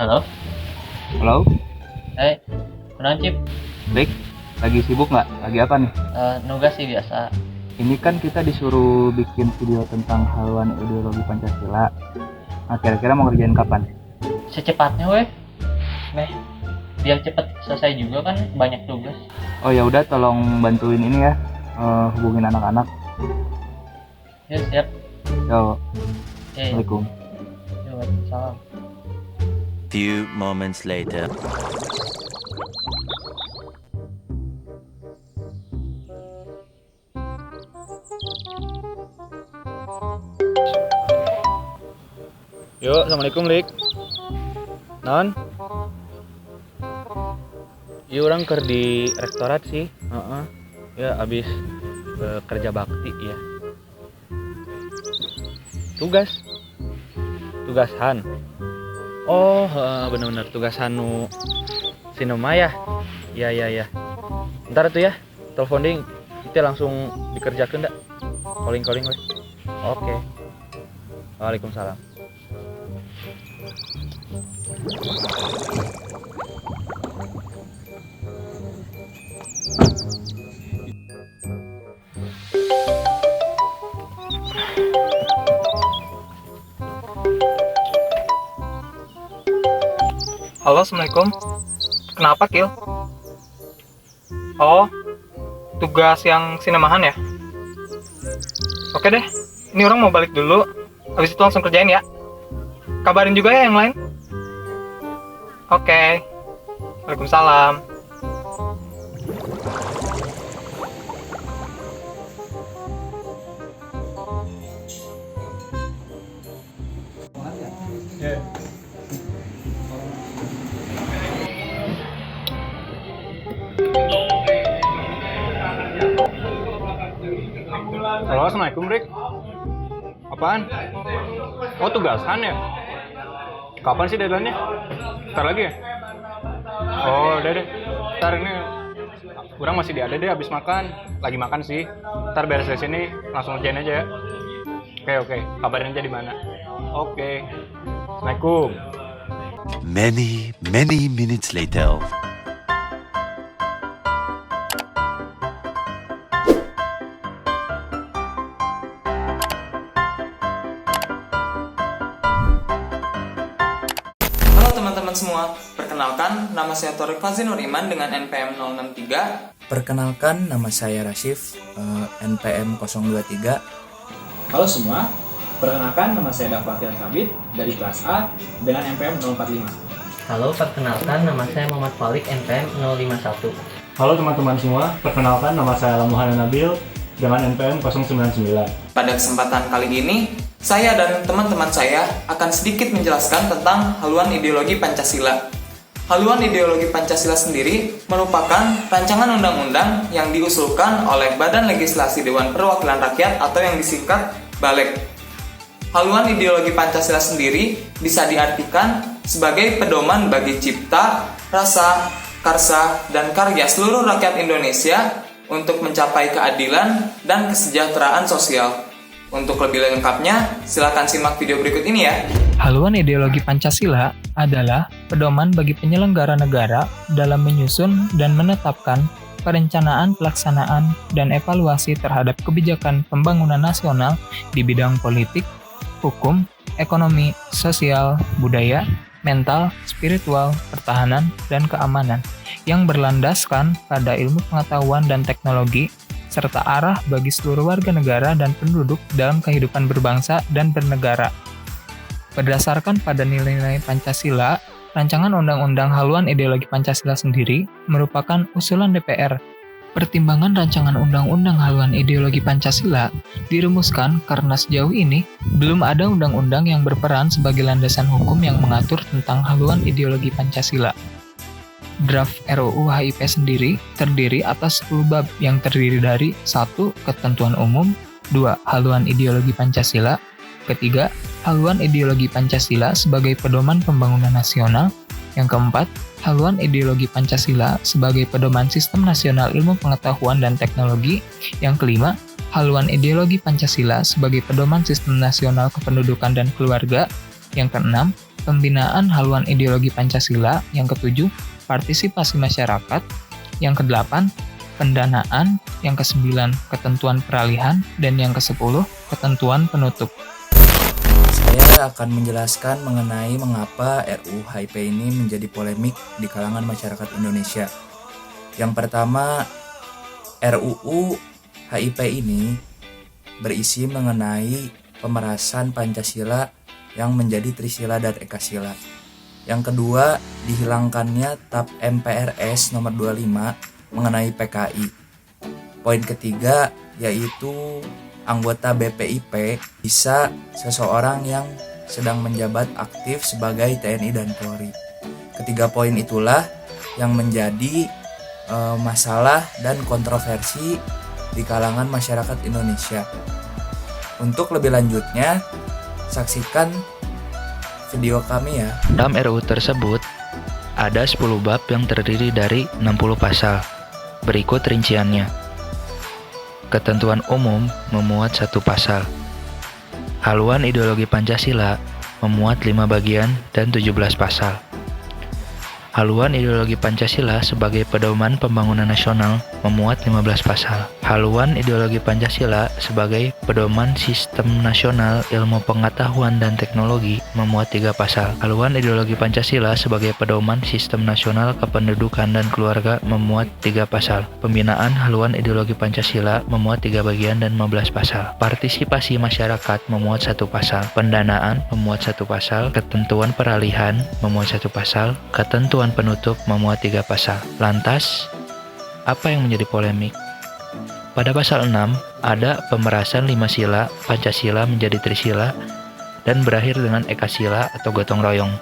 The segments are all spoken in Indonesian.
Halo, Halo, kenapa Cip? Rick, lagi sibuk nggak? Lagi apa nih? Nugas sih biasa. Ini kan kita disuruh bikin video tentang haluan ideologi Pancasila. Nah, kira-kira mau ngerjain kapan? Secepatnya weh. Meh, biar cepet selesai juga kan banyak tugas. Oh ya udah, tolong bantuin ini ya, hubungin anak-anak. Ya siap. Yo, Eh, Assalamualaikum. ya, Waalaikumsalam. Few moments later. Yo, Assalamualaikum, Rick. Non? Iya, orang kerja di rektorat sih. Ya, abis kerja bakti ya. Tugasan. Oh, bener-bener tugasan nu sinema ya. Ya. Ntar tuh ya, telepon ding. Itu langsung dikerjakan dah. Calling weh. Oke. Waalaikumsalam. Halo, Assalamualaikum. Kenapa, Kil? Oh, tugas yang sinemahan ya? Oke deh, ini orang mau balik dulu. Habis itu langsung kerjain ya. Kabarin juga ya yang lain. Oke. Waalaikumsalam. Halo, Assalamualaikum, Rick. Apaan? Oh, tugasan ya? Kapan sih deadline-nya? Ntar lagi ya? Oh, udah deh. Ntar ini kurang masih ada deh habis makan. Lagi makan sih. Ntar beres dari sini langsung ngerjain aja ya. Oke. Kabarin aja di mana. Oke. Assalamualaikum. Many minutes later. Halo teman-teman semua, perkenalkan nama saya Torik Fazli Nuriman dengan NPM 063. Perkenalkan, nama saya Rasyif, NPM 023. Halo semua, perkenalkan nama saya Dafafil Sabit dari kelas A dengan NPM 045. Halo, perkenalkan nama saya Muhammad Falik NPM 051. Halo teman-teman semua, perkenalkan nama saya Lamuhan Nabil dengan NPM 099. Pada kesempatan kali ini, saya dan teman-teman saya akan sedikit menjelaskan tentang haluan ideologi Pancasila. Haluan ideologi Pancasila sendiri merupakan rancangan undang-undang yang diusulkan oleh Badan Legislasi Dewan Perwakilan Rakyat atau yang disingkat BALEK. Haluan ideologi Pancasila sendiri bisa diartikan sebagai pedoman bagi cipta, rasa, karsa, dan karya seluruh rakyat Indonesia untuk mencapai keadilan dan kesejahteraan sosial. Untuk lebih lengkapnya, silakan simak video berikut ini ya. Haluan ideologi Pancasila adalah pedoman bagi penyelenggara negara dalam menyusun dan menetapkan perencanaan, pelaksanaan, dan evaluasi terhadap kebijakan pembangunan nasional di bidang politik, hukum, ekonomi, sosial, budaya, mental, spiritual, pertahanan, dan keamanan yang berlandaskan pada ilmu pengetahuan dan teknologi serta arah bagi seluruh warga negara dan penduduk dalam kehidupan berbangsa dan bernegara. Berdasarkan pada nilai-nilai Pancasila, rancangan undang-undang haluan ideologi Pancasila sendiri merupakan usulan DPR. Pertimbangan rancangan undang-undang haluan ideologi Pancasila dirumuskan karena sejauh ini belum ada undang-undang yang berperan sebagai landasan hukum yang mengatur tentang haluan ideologi Pancasila. Draft RUU HIP sendiri terdiri atas 10 bab yang terdiri dari 1. Ketentuan umum, 2. Haluan ideologi Pancasila, ketiga, haluan ideologi Pancasila sebagai pedoman pembangunan nasional, yang keempat, haluan ideologi Pancasila sebagai pedoman sistem nasional ilmu pengetahuan dan teknologi, yang kelima, haluan ideologi Pancasila sebagai pedoman sistem nasional kependudukan dan keluarga, yang keenam, pembinaan haluan ideologi Pancasila. Yang ke-7, partisipasi masyarakat. Yang ke-8, pendanaan. Yang ke-9, ketentuan peralihan. Dan yang ke-10, ketentuan penutup. Saya akan menjelaskan mengenai mengapa RUU HIP ini menjadi polemik di kalangan masyarakat Indonesia. Yang pertama, RUU HIP ini berisi mengenai pemerasan Pancasila yang menjadi Trisila dan Ekasila. Yang kedua, dihilangkannya TAP MPRS nomor 25 mengenai PKI. Poin ketiga yaitu anggota BPIP bisa seseorang yang sedang menjabat aktif sebagai TNI dan Polri. Ketiga poin itulah yang menjadi masalah dan kontroversi di kalangan masyarakat Indonesia. Untuk lebih lanjutnya, saksikan video kami ya. Dalam RUU tersebut, ada 10 bab yang terdiri dari 60 pasal. Berikut rinciannya. Ketentuan umum memuat 1 pasal. Haluan ideologi Pancasila memuat 5 bagian dan 17 pasal. Haluan ideologi Pancasila sebagai pedoman pembangunan nasional memuat 15 pasal. Haluan ideologi Pancasila sebagai pedoman sistem nasional ilmu pengetahuan dan teknologi memuat 3 pasal. Haluan ideologi Pancasila sebagai pedoman sistem nasional kependudukan dan keluarga memuat 3 pasal. Pembinaan haluan ideologi Pancasila memuat 3 bagian dan 15 pasal. Partisipasi masyarakat memuat 1 pasal. Pendanaan memuat 1 pasal. Ketentuan peralihan memuat 1 pasal. Ketentuan penutup memuat 3 pasal. Lantas, apa yang menjadi polemik? Pada pasal 6, ada pemerasan 5 sila, Pancasila menjadi Trisila, dan berakhir dengan Ekasila atau gotong royong.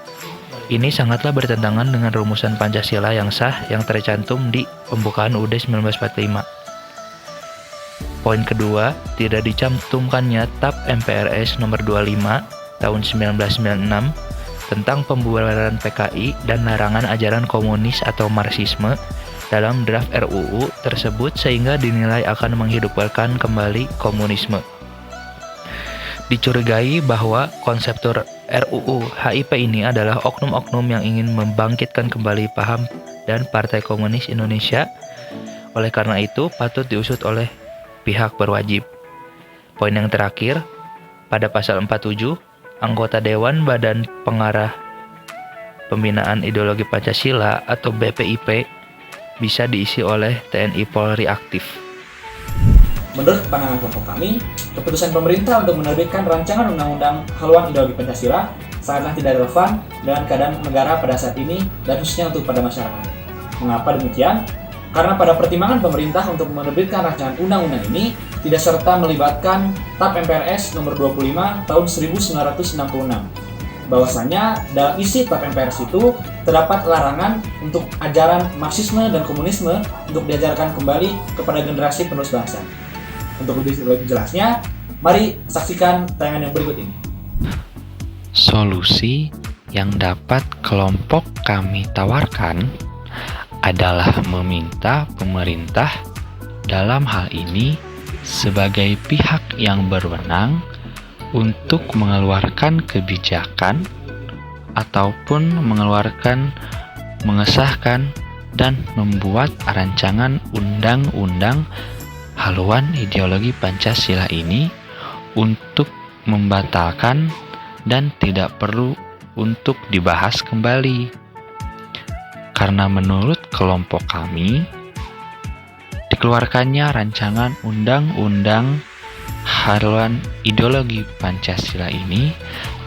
Ini sangatlah bertentangan dengan rumusan Pancasila yang sah yang tercantum di pembukaan UUD 1945. Poin kedua, tidak dicantumkannya TAP MPRS nomor 25 tahun 1996 tentang pembubaran PKI dan larangan ajaran komunis atau Marxisme dalam draft RUU tersebut sehingga dinilai akan menghidupkan kembali komunisme. Dicurigai bahwa konseptor RUU HIP ini adalah oknum-oknum yang ingin membangkitkan kembali paham dan Partai Komunis Indonesia. Oleh karena itu, patut diusut oleh pihak berwajib. Poin yang terakhir, pada pasal 47, anggota Dewan Badan Pengarah Pembinaan Ideologi Pancasila atau BPIP bisa diisi oleh TNI Polri aktif. Menurut pandangan kelompok kami, keputusan pemerintah untuk menerbitkan rancangan undang-undang haluan ideologi Pancasila sangatlah tidak relevan dengan keadaan negara pada saat ini dan khususnya untuk pada masyarakat. Mengapa demikian? Karena pada pertimbangan pemerintah untuk menerbitkan rancangan undang-undang ini tidak serta melibatkan TAP MPRS nomor 25 tahun 1966. Bahwasanya dalam isi TAP MPRS itu terdapat larangan untuk ajaran Marxisme dan komunisme untuk diajarkan kembali kepada generasi penerus bangsa. Untuk lebih jelasnya, mari saksikan tayangan yang berikut ini. Solusi yang dapat kelompok kami tawarkan adalah meminta pemerintah dalam hal ini sebagai pihak yang berwenang untuk mengeluarkan kebijakan ataupun mengesahkan dan membuat rancangan undang-undang haluan ideologi Pancasila ini untuk membatalkan dan tidak perlu untuk dibahas kembali. Karena menurut kelompok kami, dikeluarkannya rancangan undang-undang haluan ideologi Pancasila ini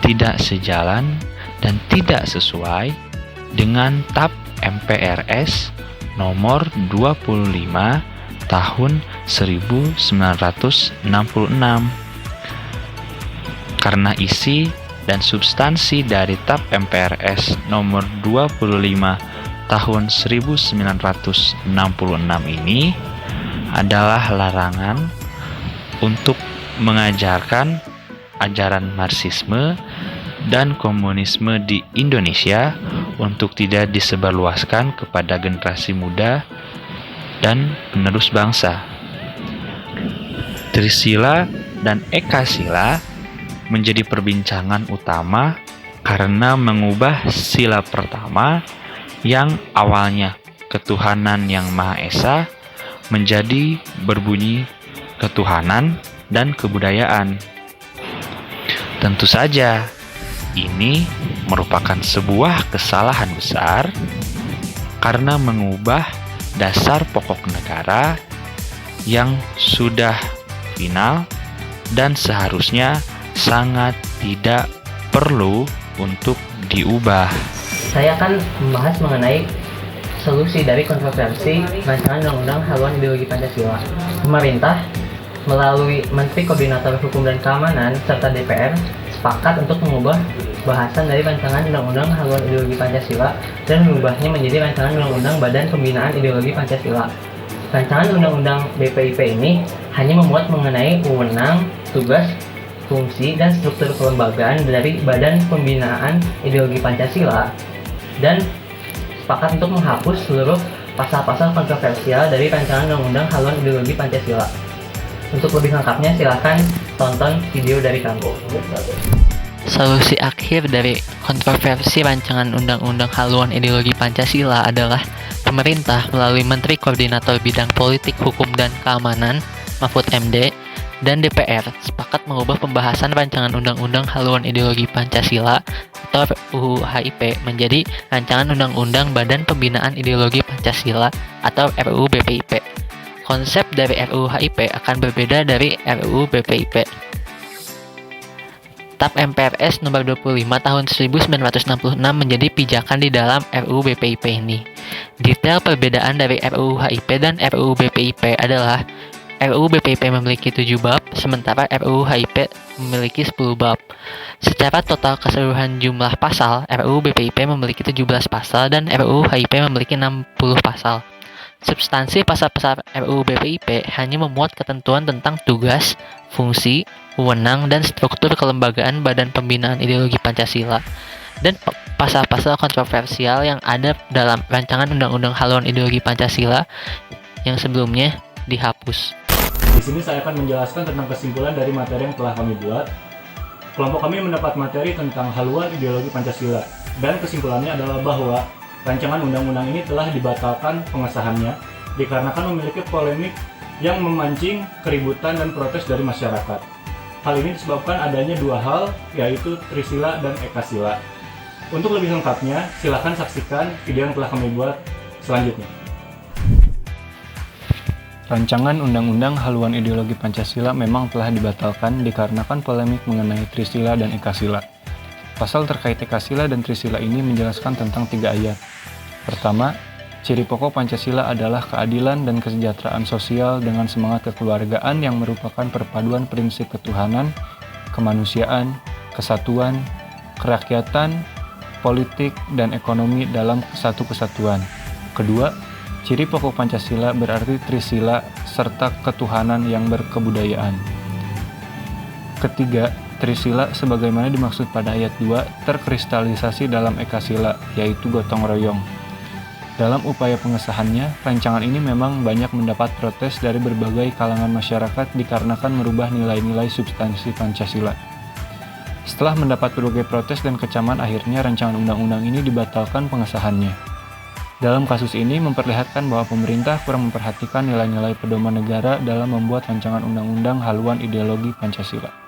tidak sejalan dan tidak sesuai dengan TAP MPRS nomor 25 tahun 1966. Karena isi dan substansi dari TAP MPRS nomor 25 tahun 1966 ini adalah larangan untuk mengajarkan ajaran Marxisme dan komunisme di Indonesia untuk tidak disebarluaskan kepada generasi muda dan penerus bangsa. Trisila dan Ekasila menjadi perbincangan utama karena mengubah sila pertama yang awalnya ketuhanan yang Maha Esa menjadi berbunyi ketuhanan dan kebudayaan. Tentu saja, ini merupakan sebuah kesalahan besar karena mengubah dasar pokok negara yang sudah final dan seharusnya sangat tidak perlu untuk diubah. Saya akan membahas mengenai solusi dari kontroversi rancangan undang-undang haluan ideologi Pancasila. Pemerintah melalui Menteri Koordinator Hukum dan Keamanan serta DPR sepakat untuk mengubah bahasan dari rancangan undang-undang haluan ideologi Pancasila dan mengubahnya menjadi rancangan undang-undang Badan Pembinaan Ideologi Pancasila. Rancangan undang-undang BPIP ini hanya memuat mengenai wewenang, tugas, fungsi, dan struktur kelembagaan dari Badan Pembinaan Ideologi Pancasila dan sepakat untuk menghapus seluruh pasal-pasal kontroversial dari rancangan undang-undang haluan ideologi Pancasila. Untuk lebih lengkapnya silahkan tonton video dari kami. Solusi akhir dari kontroversi rancangan undang-undang haluan ideologi Pancasila adalah pemerintah melalui Menteri Koordinator Bidang Politik, Hukum, dan Keamanan Mahfud MD dan DPR sepakat mengubah pembahasan rancangan undang-undang haluan ideologi Pancasila atau RUU HIP menjadi rancangan undang-undang Badan Pembinaan Ideologi Pancasila atau RUU BPIP. Konsep dari RUU HIP akan berbeda dari RUU BPIP. TAP MPRS nomor 25 tahun 1966 menjadi pijakan di dalam RUU BPIP ini. Detail perbedaan dari RUU HIP dan RUU BPIP adalah RUU BPIP memiliki 7 bab, sementara RUU HIP memiliki 10 bab. Secara total keseluruhan jumlah pasal, RUU BPIP memiliki 17 pasal dan RUU HIP memiliki 60 pasal. Substansi pasal-pasal RUU BPIP hanya memuat ketentuan tentang tugas, fungsi, wewenang, dan struktur kelembagaan Badan Pembinaan Ideologi Pancasila. Dan pasal-pasal kontroversial yang ada dalam rancangan undang-undang haluan ideologi Pancasila yang sebelumnya dihapus. Di sini saya akan menjelaskan tentang kesimpulan dari materi yang telah kami buat. Kelompok kami mendapat materi tentang haluan ideologi Pancasila, dan kesimpulannya adalah bahwa rancangan undang-undang ini telah dibatalkan pengesahannya dikarenakan memiliki polemik yang memancing keributan dan protes dari masyarakat. Hal ini disebabkan adanya dua hal, yaitu Trisila dan Ekasila. Untuk lebih lengkapnya, silakan saksikan video yang telah kami buat selanjutnya. Rancangan Undang-Undang Haluan Ideologi Pancasila memang telah dibatalkan dikarenakan polemik mengenai Trisila dan Ekasila. Pasal terkait Ekasila dan Trisila ini menjelaskan tentang 3 ayat. Pertama, ciri pokok Pancasila adalah keadilan dan kesejahteraan sosial dengan semangat kekeluargaan yang merupakan perpaduan prinsip ketuhanan, kemanusiaan, kesatuan, kerakyatan, politik, dan ekonomi dalam satu kesatuan. Kedua, ciri pokok Pancasila berarti Trisila serta ketuhanan yang berkebudayaan. Ketiga, Trisila sebagaimana dimaksud pada ayat 2 terkristalisasi dalam Ekasila, yaitu gotong royong. Dalam upaya pengesahannya, rancangan ini memang banyak mendapat protes dari berbagai kalangan masyarakat dikarenakan merubah nilai-nilai substansi Pancasila. Setelah mendapat berbagai protes dan kecaman, akhirnya rancangan undang-undang ini dibatalkan pengesahannya. Dalam kasus ini memperlihatkan bahwa pemerintah kurang memperhatikan nilai-nilai pedoman negara dalam membuat rancangan undang-undang haluan ideologi Pancasila.